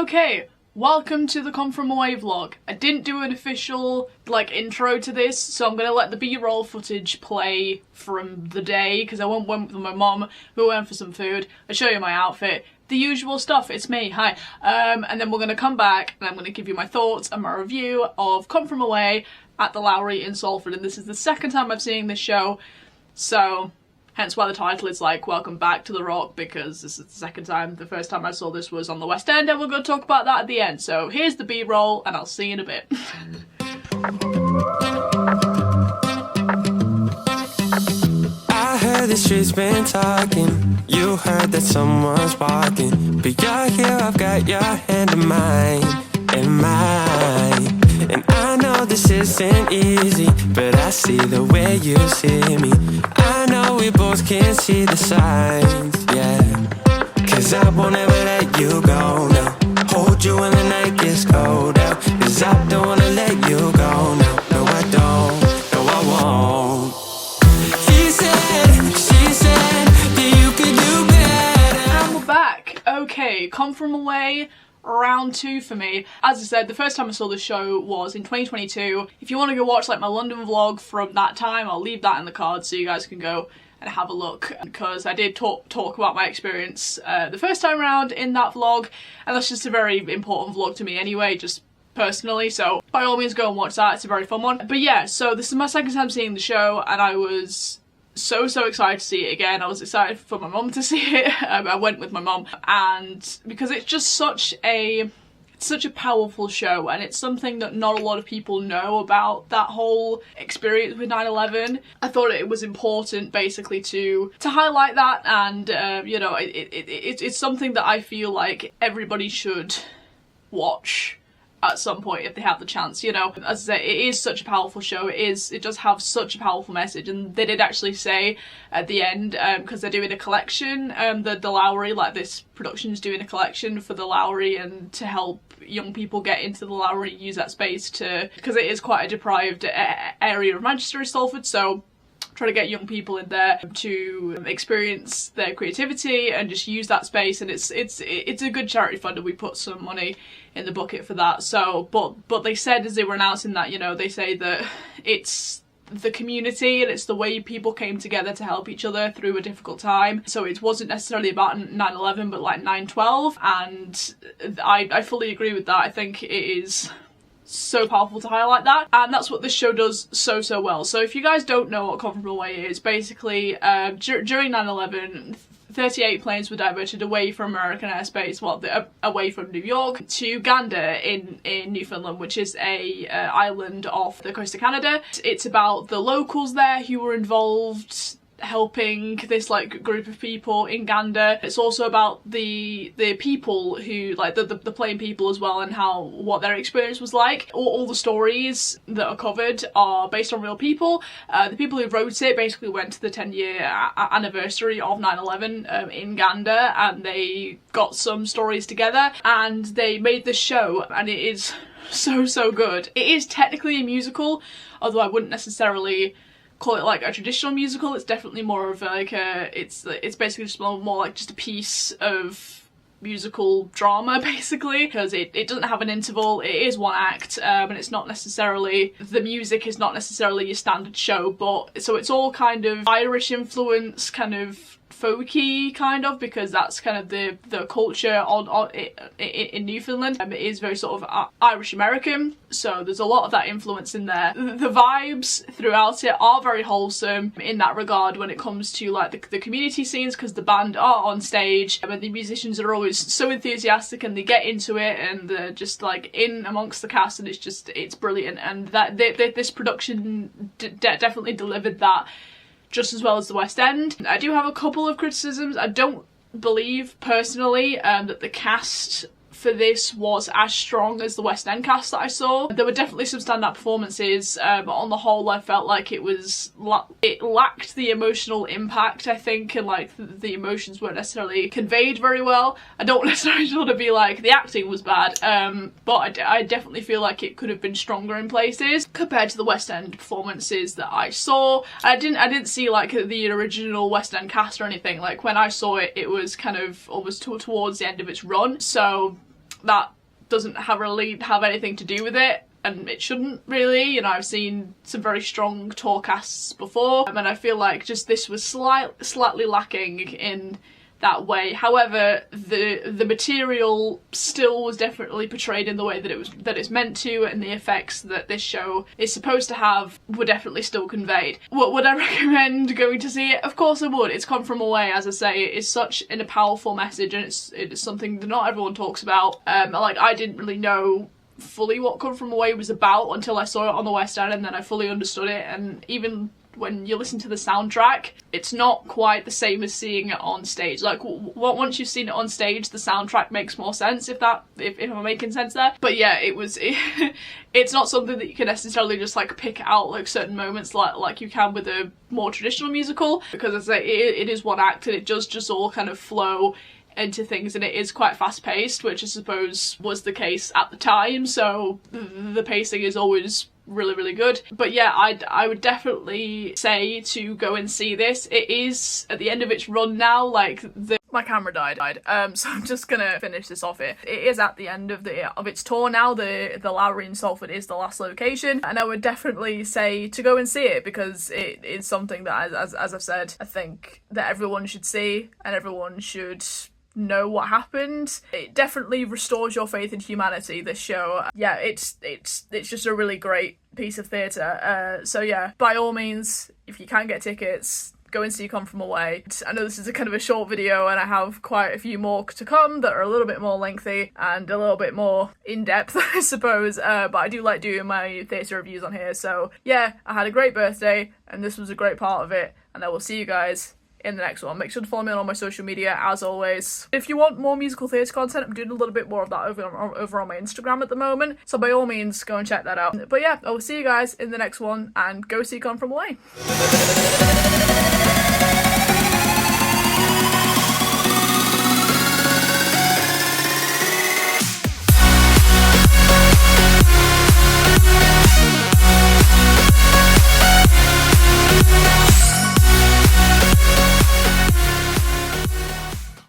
Okay, welcome to the Come From Away vlog. I didn't do an official intro to this, so I'm gonna let the B-roll footage play from the day because I went with my mum. We went for some food. I'll show you my outfit, the usual stuff. It's me, hi. And then we're gonna come back and I'm gonna give you my thoughts and my review of Come From Away at the Lowry in Salford. And this is the second time I've seen this show, so hence why the title is Welcome Back to the Rock, because this is the second time. The first time I saw this was on the West End, and we're going to talk about that at the end. So here's the B-roll, and I'll see you in a bit. I heard the streets been talking. You heard that someone's walking, but you're here, I've got your hand in mine, in mine. And I know this isn't easy, but I see the way you see me. I know we both can see the signs, yeah. Cause I won't ever let you go now. Hold you when the night gets cold out. Cause I don't wanna let you go now. No I don't, no I won't. He said, she said that you could do better. And we're back. Okay, Come From Away, round 2 for me. As I said, the first time I saw the show was in 2022. If you want to go watch my London vlog from that time, I'll leave that in the cards so you guys can go and have a look, because I did talk about my experience the first time around in that vlog, and that's just a very important vlog to me anyway, just personally, so by all means go and watch that. It's a very fun one. But yeah, so this is my second time seeing the show and I was so excited to see it again. I was excited for my mum to see it. I went with my mum, and because it's just such a powerful show, and it's something that not a lot of people know about, that whole experience with 9/11. I thought it was important basically to highlight that, and you know, it's something that I feel like everybody should watch at some point if they have the chance, you know. As I say, it is such a powerful show. It does have such a powerful message, and they did actually say at the end, because they're doing a collection, the Lowry, this production's doing a collection for the Lowry and to help young people get into the Lowry, use that space because it is quite a deprived area of Manchester, Salford, so try to get young people in there to experience their creativity and just use that space. And it's a good charity fund, and we put some money in the bucket for that. So but they said, as they were announcing that, you know, they say that it's the community and it's the way people came together to help each other through a difficult time. So it wasn't necessarily about 9/11 but 9/12, and I fully agree with that. I think it is so powerful to highlight that, and that's what this show does so well. So if you guys don't know what Come From Away is, basically during 9/11 38 planes were diverted away from American airspace, away from New York to Gander in Newfoundland, which is a island off the coast of Canada. It's about the locals there who were involved helping this group of people in Gander. It's also about the people who the plane people as well, and what their experience was like. All the stories that are covered are based on real people. The people who wrote it basically went to the 10-year anniversary of 9/11 in Gander, and they got some stories together and they made this show, and it is so good. It is technically a musical, although I wouldn't necessarily call it a traditional musical. It's definitely more of it's basically just more just a piece of musical drama basically, because it doesn't have an interval. It is one act, and it's not necessarily, the music is not necessarily your standard show, but so it's all kind of Irish influence, kind of folky kind of, because that's kind of the culture in Newfoundland. It is very sort of Irish American, so there's a lot of that influence in there. The vibes throughout it are very wholesome in that regard when it comes to the community scenes, because the band are on stage and the musicians are always so enthusiastic and they get into it and they're just in amongst the cast, and it's brilliant. And that this production definitely delivered that just as well as the West End. I do have a couple of criticisms. I don't believe personally that the cast for this was as strong as the West End cast that I saw. There were definitely some standout performances, but on the whole I felt like it lacked the emotional impact, I think, and the emotions weren't necessarily conveyed very well. I don't necessarily want to be the acting was bad, but I definitely feel like it could have been stronger in places compared to the West End performances that I saw. I didn't see the original West End cast or anything. When I saw it, it was kind of almost towards the end of its run, so that doesn't really have anything to do with it. And it shouldn't really, you know, I've seen some very strong tour casts before, and I feel like just this was slightly lacking in that way. However, the material still was definitely portrayed in the way that it's meant to, and the effects that this show is supposed to have were definitely still conveyed. Would I recommend going to see it? Of course I would. It's Come From Away, as I say. It is such a powerful message, and it is something that not everyone talks about. Like, I didn't really know fully what Come From Away was about until I saw it on the West End, and then I fully understood it. And even when you listen to the soundtrack, it's not quite the same as seeing it on stage. Like, once you've seen it on stage, the soundtrack makes more sense, if I'm making sense there. But yeah, it's not something that you can necessarily just like pick out like certain moments like you can with a more traditional musical, because as I say, it is one act, and it does just all kind of flow into things, and it is quite fast paced, which I suppose was the case at the time, so the pacing is always really, really good. But yeah, I would definitely say to go and see this. It is at the end of its run now, like my camera died, so I'm just gonna finish this off here. It is at the end of its tour now. The Lowry in Salford is the last location, and I would definitely say to go and see it, because it is something that, as I've said, I think that everyone should see, and everyone should know what happened. It definitely restores your faith in humanity, this show. Yeah, it's just a really great piece of theatre. So yeah, by all means, if you can get tickets, go and see Come From Away. I know this is a kind of a short video, and I have quite a few more to come that are a little bit more lengthy and a little bit more in-depth, I suppose, but I do like doing my theatre reviews on here. So yeah, I had a great birthday, and this was a great part of it, and I will see you guys in the next one. Make sure to follow me on all my social media, as always. If you want more musical theatre content, I'm doing a little bit more of that over on my Instagram at the moment, so by all means, go and check that out. But yeah, I will see you guys in the next one, and go see Come From Away.